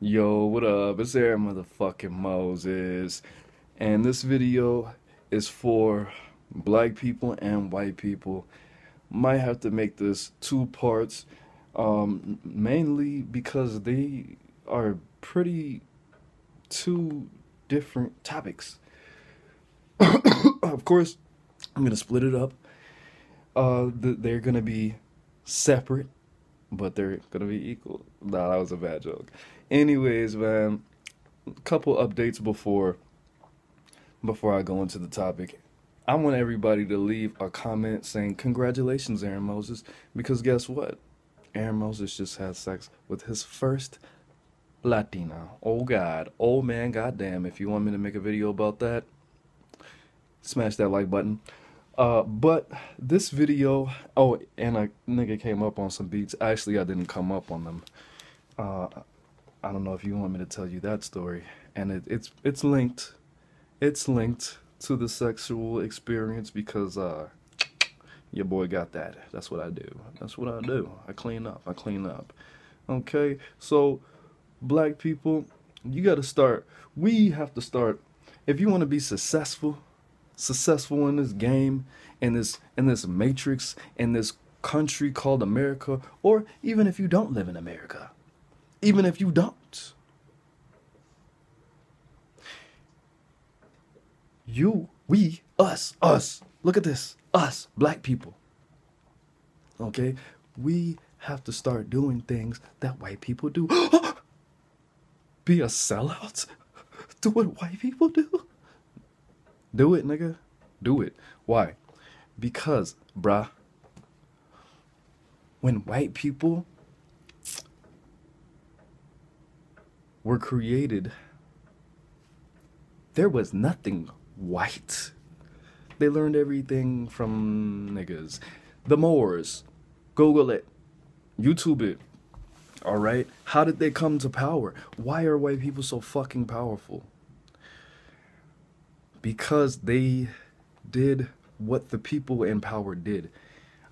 Yo, what up? It's motherfucking Moses. And this video is for black people and white people. Might have to make this two parts, mainly because they are pretty two different topics. Of course, I'm gonna split it up. They're gonna be separate, but they're gonna be equal. Nah, that was a bad joke. Anyways, man, a couple updates before I go into the topic. I want everybody to leave a comment saying congratulations, Aaron Moses, because guess what? Aaron Moses just had sex with his first Latina. Oh God, oh man, goddamn! If you want me to make a video about that, smash that like button. But this video, oh, and a nigga came up on some beats. Actually, I didn't come up on them. I don't know if you want me to tell you that story. And it's linked. It's linked to the sexual experience because your boy got that. That's what I do. That's what I do. I clean up. I clean up. Okay? So black people, you got to start. We have to start. If you want to be successful in this game, in this matrix, in this country called America, or even if you don't live in America, even if you don't, us, look at this, us, black people, okay, we have to start doing things that white people do. Be a sellout? Do what white people do? Do it, nigga. Do it. Why? Because, bruh, when white people were created, there was nothing white. They learned everything from niggas. The Moors. Google it. YouTube it. Alright? How did they come to power? Why are white people so fucking powerful? Because they did what the people in power did.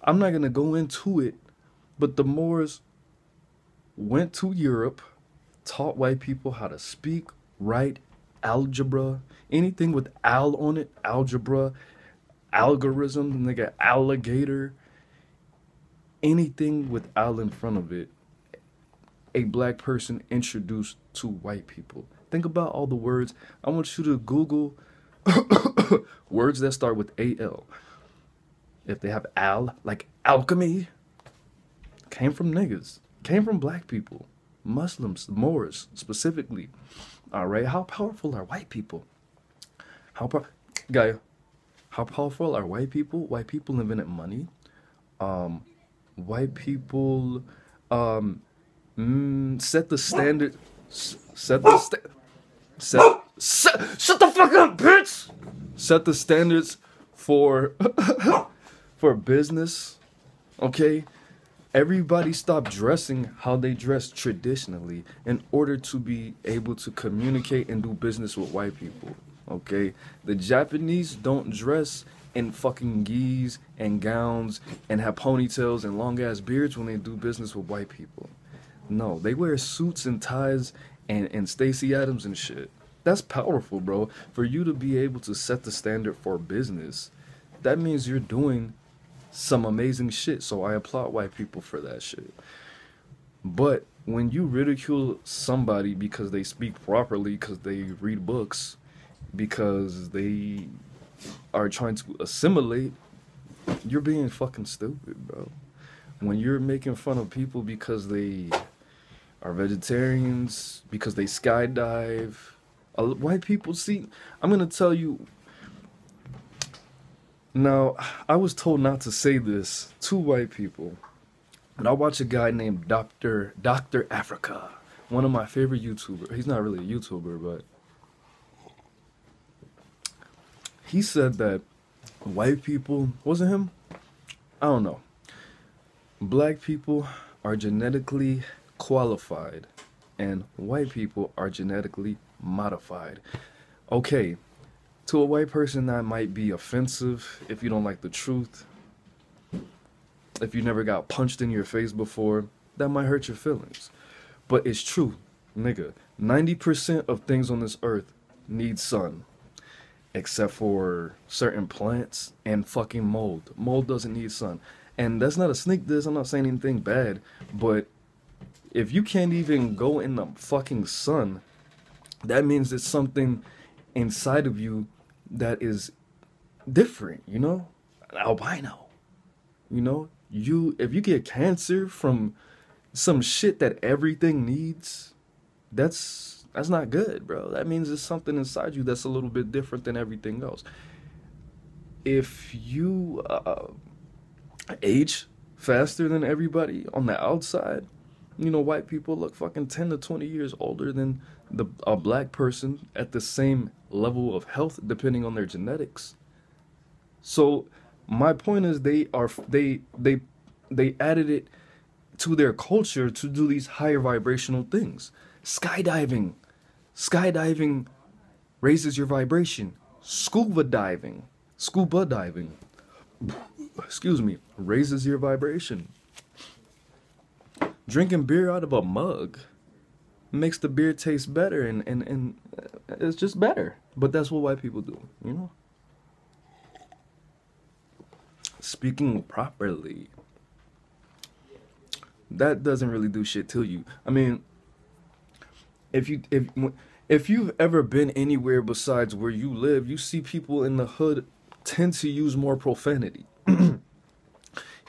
I'm not gonna go into it, but the Moors went to Europe, taught white people how to speak, write, algebra, anything with al on it, algebra, algorithm, nigga, alligator, anything with al in front of it, a black person introduced to white people. Think about all the words. I want you to Google words that start with AL. If they have al, like alchemy, came from niggas, came from black people, Muslims, Moors specifically. All right, how powerful are white people? How powerful are white people? White people invented money. White people set the standard. Shut the fuck up, bitch. Set the standards for for business. Okay. Everybody stopped dressing how they dressed traditionally in order to be able to communicate and do business with white people, okay? The Japanese don't dress in fucking gis and gowns and have ponytails and long-ass beards when they do business with white people. No, they wear suits and ties and Stacey Adams and shit. That's powerful, bro. For you to be able to set the standard for business, that means you're doing some amazing shit, so I applaud white people for that shit. But when you ridicule somebody because they speak properly, because they read books, because they are trying to assimilate, you're being fucking stupid, bro. When you're making fun of people because they are vegetarians, because they skydive, white people, see, I'm gonna tell you. Now, I was told not to say this to white people, but I watch a guy named Dr. Africa, one of my favorite YouTubers. He's not really a YouTuber, but he said that white people, wasn't him? I don't know. Black people are genetically qualified and white people are genetically modified. Okay. To a white person, that might be offensive if you don't like the truth. If you never got punched in your face before, that might hurt your feelings. But it's true. Nigga, 90% of things on this earth need sun. Except for certain plants and fucking mold. Mold doesn't need sun. And that's not a sneak diss, I'm not saying anything bad, but if you can't even go in the fucking sun, that means it's something inside of you that is different, you know? Albino. You know? If you get cancer from some shit that everything needs, that's not good, bro. That means there's something inside you that's a little bit different than everything else. If you age faster than everybody on the outside, you know, white people look fucking 10 to 20 years older than a black person at the same level of health, depending on their genetics. So my point is they added it to their culture to do these higher vibrational things. Skydiving raises your vibration. Scuba diving, excuse me, raises your vibration. Drinking beer out of a mug makes the beer taste better, and it's just better. But that's what white people do, you know? Speaking properly, that doesn't really do shit to you. I mean, if you've ever been anywhere besides where you live, you see people in the hood tend to use more profanity.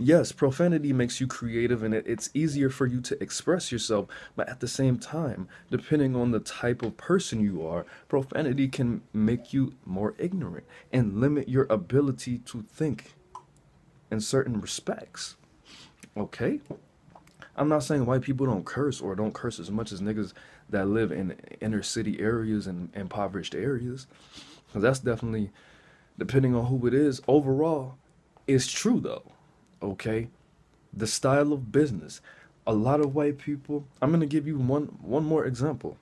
Yes, profanity makes you creative and it's easier for you to express yourself, but at the same time, depending on the type of person you are, profanity can make you more ignorant and limit your ability to think in certain respects. Okay? I'm not saying white people don't curse or don't curse as much as niggas that live in inner city areas and impoverished areas. Because that's definitely, depending on who it is, overall, it's true though. Okay? The style of business. A lot of white people, I'm going to give you one more example.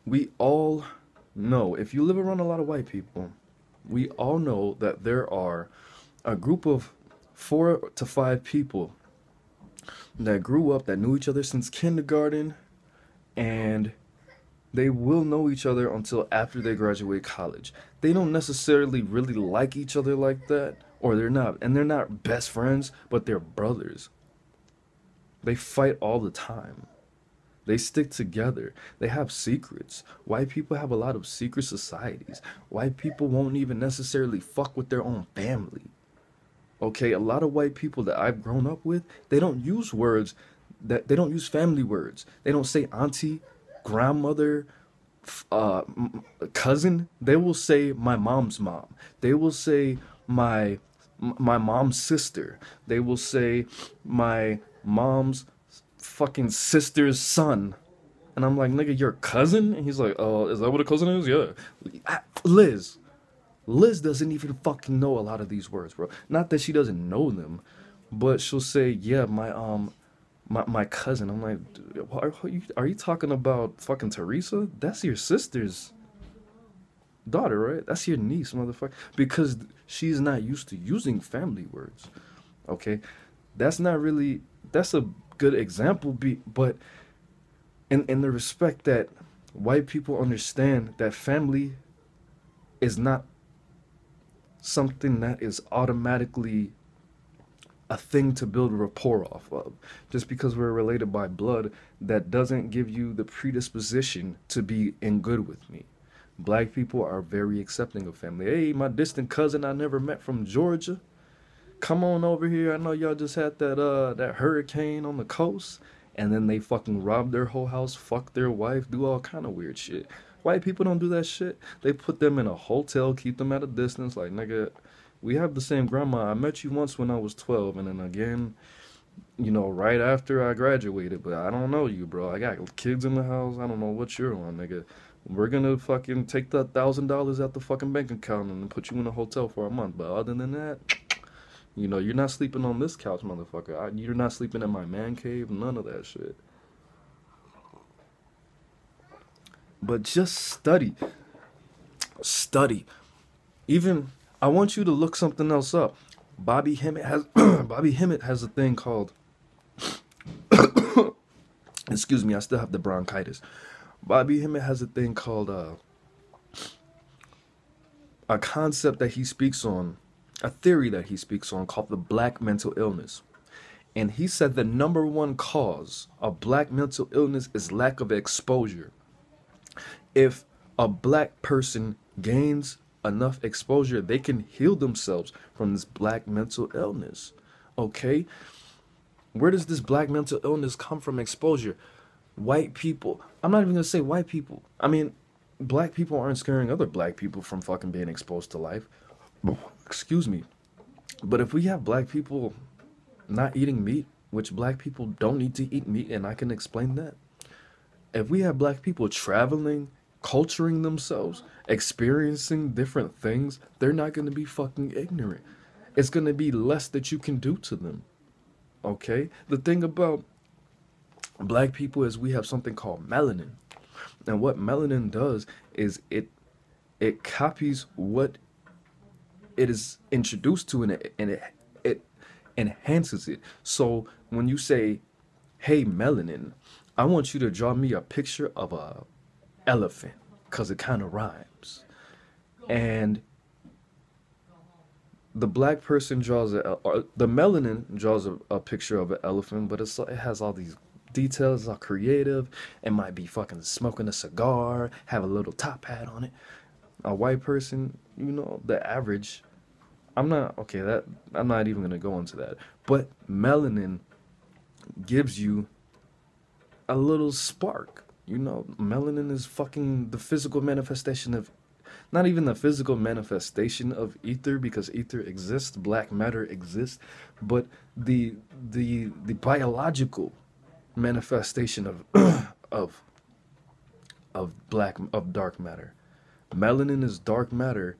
We all know, if you live around a lot of white people, we all know that there are a group of 4 to 5 people that grew up, that knew each other since kindergarten, and they will know each other until after they graduate college. They don't necessarily really like each other like that, or they're not best friends, but they're brothers. They fight all the time. They stick together. They have secrets. White people have a lot of secret societies. White people won't even necessarily fuck with their own family. Okay, a lot of white people that I've grown up with, they don't use words they don't use family words. They don't say auntie, grandmother, cousin. They will say my mom's mom. They will say my mom's sister. They will say my mom's fucking sister's son. And I'm like, nigga, your cousin? And he's like, is that what a cousin is? Yeah. Liz doesn't even fucking know a lot of these words, bro. Not that she doesn't know them, but she'll say, yeah, my cousin. I'm like, are you talking about fucking Teresa? That's your sister's daughter, right? That's your niece, motherfucker. Because she's not used to using family words. Okay? That's a good example, but in the respect that white people understand that family is not something that is automatically a thing to build rapport off of. Just because we're related by blood, that doesn't give you the predisposition to be in good with me. Black people are very accepting of family. Hey, my distant cousin I never met from Georgia, come on over here. I know y'all just had that hurricane on the coast, and then they fucking rob their whole house, fuck their wife, do all kind of weird shit. White people don't do that shit. They put them in a hotel, keep them at a distance. Like, nigga, we have the same grandma. I met you once when I was 12, and then again, you know, right after I graduated. But I don't know you, bro. I got kids in the house. I don't know what you're on, nigga. We're gonna fucking take the $1,000 out the fucking bank account and put you in a hotel for a month. But other than that, you know, you're not sleeping on this couch, motherfucker. You're not sleeping in my man cave. None of that shit. But just study. Even, I want you to look something else up. Bobby Hemmett has a thing called, Excuse me, I still have the bronchitis. Bobby Hemmett has a thing called a concept that he speaks on, a theory that he speaks on called the black mental illness. And he said the number one cause of black mental illness is lack of exposure. If a black person gains enough exposure, they can heal themselves from this black mental illness. Okay? Where does this black mental illness come from? Exposure. White people. I'm not even going to say white people. I mean, black people aren't scaring other black people from fucking being exposed to life. Excuse me. But if we have black people not eating meat, which black people don't need to eat meat, and I can explain that. If we have black people traveling, culturing themselves, experiencing different things, they're not going to be fucking ignorant. It's going to be less that you can do to them. Okay? The thing about black people is we have something called melanin. And what melanin does is it copies what it is introduced to, and it enhances it. So when you say, hey, melanin, I want you to draw me a picture of a elephant, because it kind of rhymes. And the black person draws the melanin draws a picture of an elephant, but it has all these details, it's all creative. It might be fucking smoking a cigar, have a little top hat on it. A white person, you know, the average, I'm not even gonna go into that. But melanin gives you a little spark. You know, melanin is fucking the physical manifestation of, not even the physical manifestation of ether, because ether exists, black matter exists, but the biological manifestation of dark matter. Melanin is dark matter,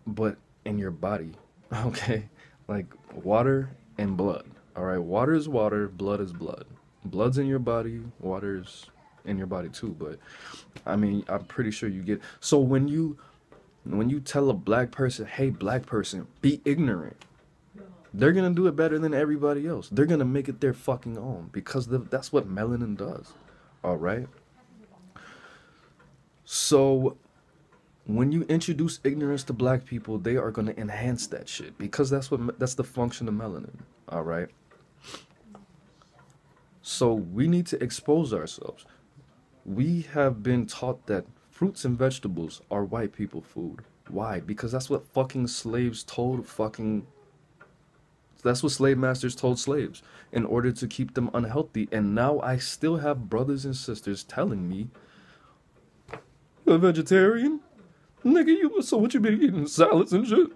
but in your body. Okay? Like water and blood. Alright, water is water, blood is blood. Blood's in your body, water's in your body too, but I mean, I'm pretty sure you get. So when you tell a black person, hey, black person, be ignorant, they're gonna do it better than everybody else. They're gonna make it their fucking own, because that's what melanin does. All right. So when you introduce ignorance to black people, they are gonna enhance that shit, because that's the function of melanin. All right. So we need to expose ourselves. We have been taught that fruits and vegetables are white people food. Why? Because that's what fucking slaves told that's what slave masters told slaves in order to keep them unhealthy. And now I still have brothers and sisters telling me, you're a vegetarian? Nigga, so what you been eating? Salads and shit?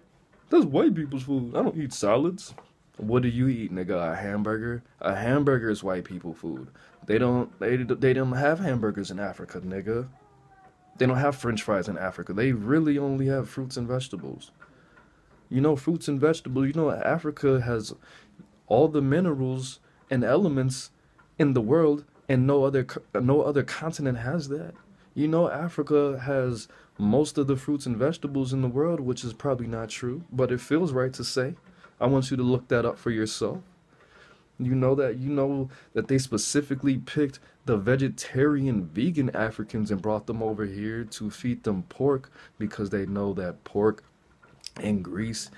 That's white people's food. I don't eat salads. What do you eat, nigga? A hamburger? A hamburger is white people food. They don't have hamburgers in Africa, nigga. They don't have french fries in Africa. They really only have fruits and vegetables. You know, fruits and vegetables, you know, Africa has all the minerals and elements in the world, and no other continent has that. You know, Africa has most of the fruits and vegetables in the world, which is probably not true, but it feels right to say. I want you to look that up for yourself. You know that they specifically picked the vegetarian, vegan Africans and brought them over here to feed them pork, because they know that pork and grease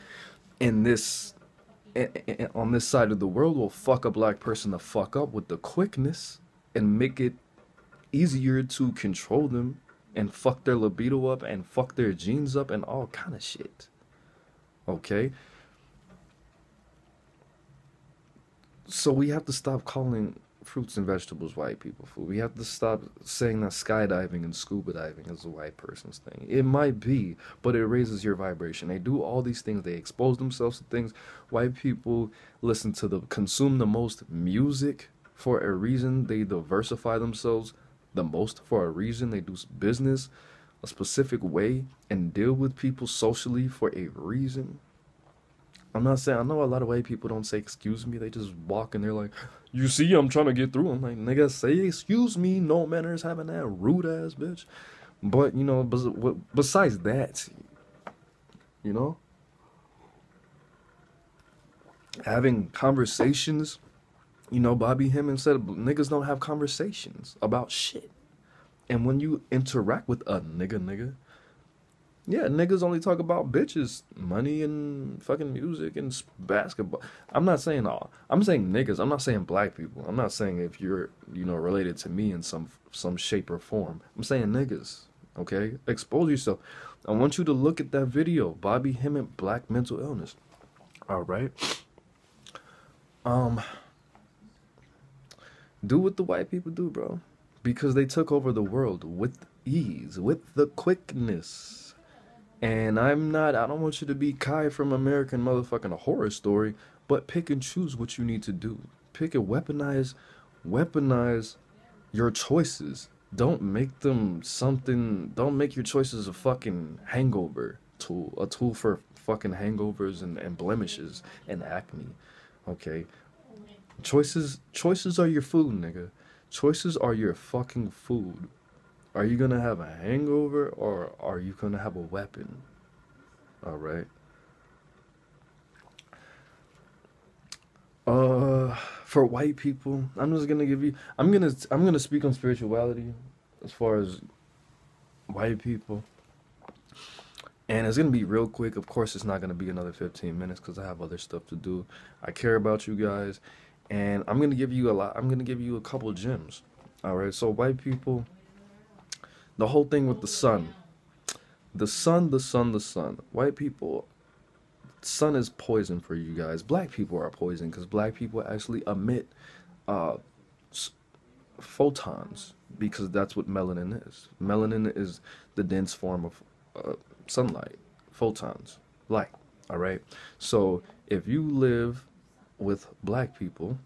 on this side of the world will fuck a black person the fuck up with the quickness and make it easier to control them and fuck their libido up and fuck their genes up and all kind of shit. Okay? So we have to stop calling fruits and vegetables white people food. We have to stop saying that skydiving and scuba diving is a white person's thing. It might be, but it raises your vibration. They do all these things. They expose themselves to things. White people consume the most music for a reason. They diversify themselves the most for a reason. They do business a specific way and deal with people socially for a reason. I'm not saying, I know a lot of white people don't say excuse me. They just walk and they're like, you see, I'm trying to get through. I'm like, nigga, say excuse me. No manners, having that rude ass bitch. But, you know, besides that, you know, having conversations You know, Bobby Hemmings said niggas don't have conversations about shit. And when you interact with a nigga, yeah, niggas only talk about bitches, money, and fucking music and basketball. I'm not saying all. I'm saying niggas. I'm not saying black people. I'm not saying if you're, you know, related to me in some shape or form. I'm saying niggas. Okay? Expose yourself. I want you to look at that video. Bobby Hemmings, Black Mental Illness. All right? Do what the white people do, bro. Because they took over the world with ease, with the quickness. And I don't want you to be Kai from American motherfucking Horror Story, but pick and choose what you need to do. Pick and weaponize your choices. Don't make them something, don't make your choices a fucking hangover tool, a tool for fucking hangovers and blemishes and acne. Okay? Choices are your food, nigga. Choices are your fucking food. Are you gonna have a hangover or are you gonna have a weapon? All right. For white people, I'm just gonna give you. I'm gonna speak on spirituality as far as white people, and it's gonna be real quick. Of course, it's not gonna be another 15 minutes because I have other stuff to do. I care about you guys, and I'm gonna give you a lot. I'm gonna give you a couple gems. All right. So white people. The whole thing with the sun. The sun. White people, sun is poison for you guys. Black people are poison because black people actually emit photons because that's what melanin is. Melanin is the dense form of sunlight. Photons. Light. All right? So if you live with black people,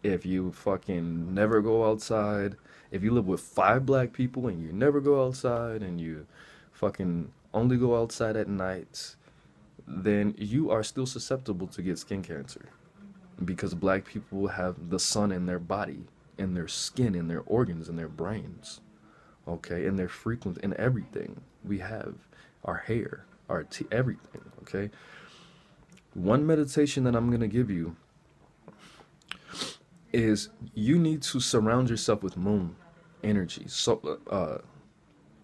if you fucking never go outside, if you live with 5 black people and you never go outside and you fucking only go outside at night, then you are still susceptible to get skin cancer. Because black people have the sun in their body, in their skin, in their organs, in their brains. Okay? In their frequency, in everything. We have our hair, our everything. Okay? One meditation that I'm going to give you is you need to surround yourself with moon energy,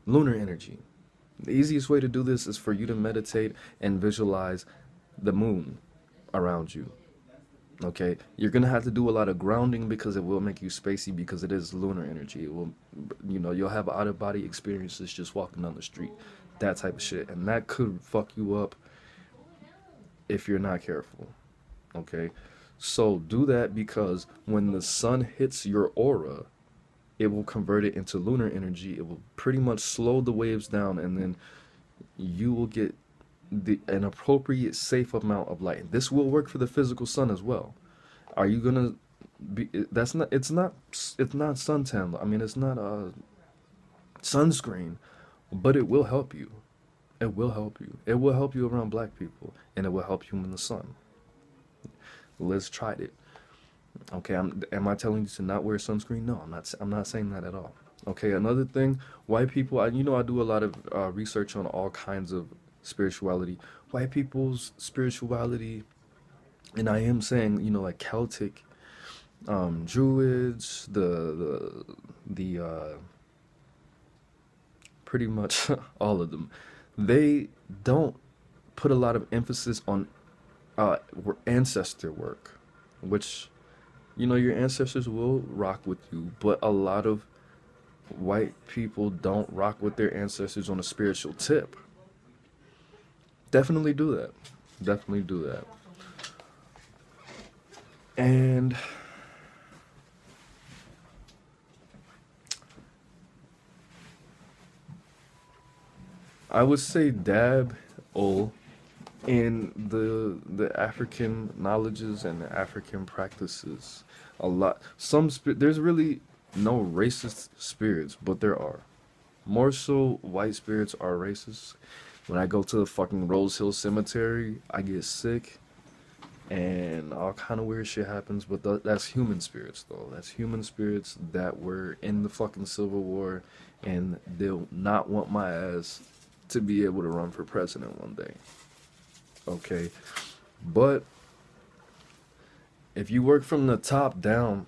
lunar energy. The easiest way to do this is for you to meditate and visualize the moon around you. Okay, you're gonna have to do a lot of grounding because it will make you spacey because it is lunar energy. It will, you know, you'll have out of body experiences just walking down the street, that type of shit, and that could fuck you up if you're not careful. Okay. So do that because when the sun hits your aura, it will convert it into lunar energy. It will pretty much slow the waves down, and then you will get an appropriate, safe amount of light. This will work for the physical sun as well. Are you gonna be? It's not suntan. I mean, it's not a sunscreen, but it will help you. It will help you. It will help you around black people, and it will help you in the sun. Liz tried it. Okay, am I telling you to not wear sunscreen? No, I'm not saying that at all. Okay, another thing, white people, I do a lot of research on all kinds of spirituality. White people's spirituality, and I am saying, like Celtic, Druids, the pretty much all of them, they don't put a lot of emphasis on ancestor work, which, your ancestors will rock with you, but a lot of white people don't rock with their ancestors on a spiritual tip. Definitely do that. Definitely do that. And I would say dabble in the African knowledges and the African practices a lot. There's really no racist spirits, but there are. More so, white spirits are racist. When I go to the fucking Rose Hill Cemetery, I get sick, and all kind of weird shit happens, but that's human spirits, though. That's human spirits that were in the fucking Civil War, and they'll not want my ass to be able to run for president one day. Okay, but if you work from the top down,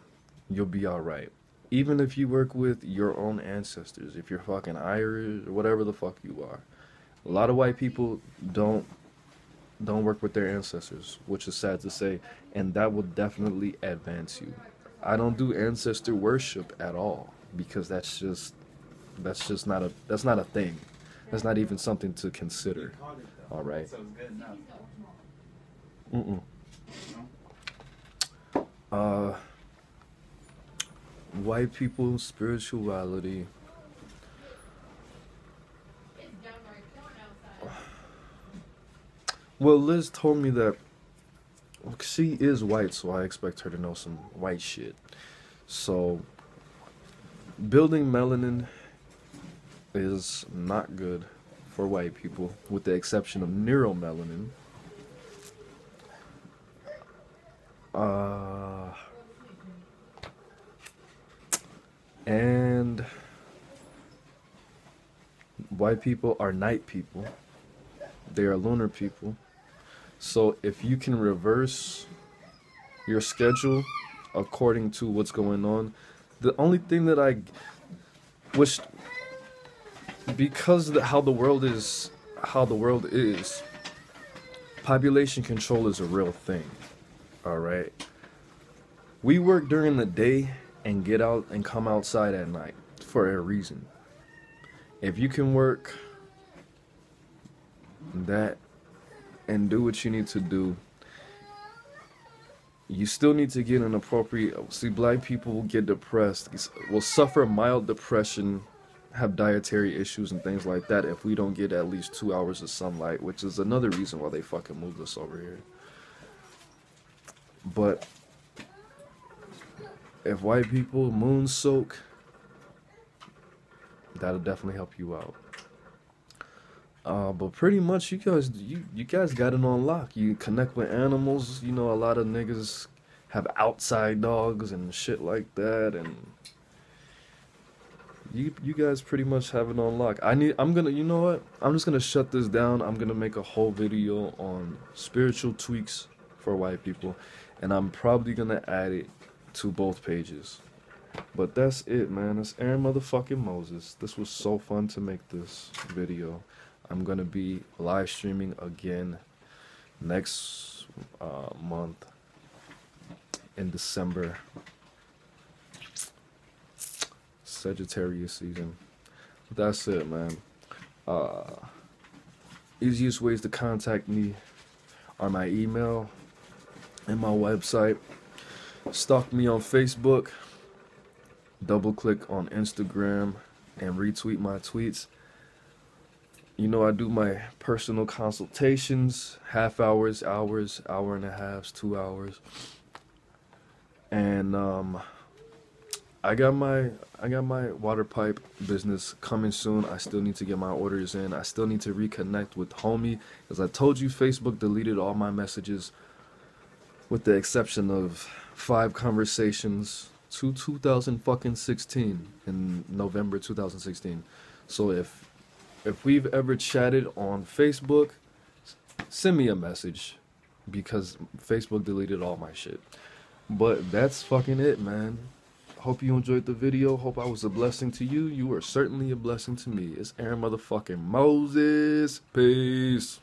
you'll be all right. Even if you work with your own ancestors, if you're fucking Irish or whatever the fuck you are. A lot of white people don't work with their ancestors, which is sad to say, and that will definitely advance you. I don't do ancestor worship at all because that's not a thing. That's not even something to consider. All right. White people spirituality. Well, Liz told me that she is white, so I expect her to know some white shit. So, building melanin is not good for white people, with the exception of neuromelanin. And white people are night people. They are lunar people. So if you can reverse your schedule according to what's going on, the only thing that I wish, because how the world is, population control is a real thing. All right. We work during the day and get out and come outside at night for a reason. If you can work that and do what you need to do, you still need to get an appropriate. See, black people will get depressed, will suffer mild depression, have dietary issues and things like that if we don't get at least 2 hours of sunlight, which is another reason why they fucking moved us over here. But if white people moon soak, that'll definitely help you out. But pretty much you guys got it on lock. You connect with animals. You know, a lot of niggas have outside dogs and shit like that, and you guys pretty much have it on lock. You know what? I'm just gonna shut this down. I'm gonna make a whole video on spiritual tweaks for white people, and I'm probably gonna add it to both pages. But that's it, man. It's AaroniMoses. This was so fun to make this video. I'm gonna be live streaming again next month in December. Sagittarius season. That's it, man. Easiest ways to contact me are my email and my website. Stalk me on Facebook. Double click on Instagram and retweet my tweets. You know, I do my personal consultations, half hours, hours, hour and a half, 2 hours. And I got my water pipe business coming soon. I still need to get my orders in. I still need to reconnect with homie, because I told you Facebook deleted all my messages with the exception of 5 conversations to 2016 in November 2016. So if we've ever chatted on Facebook, send me a message, because Facebook deleted all my shit. But that's fucking it, man. Hope you enjoyed the video. Hope I was a blessing to you. You were certainly a blessing to me. It's AaroniMoses. Peace.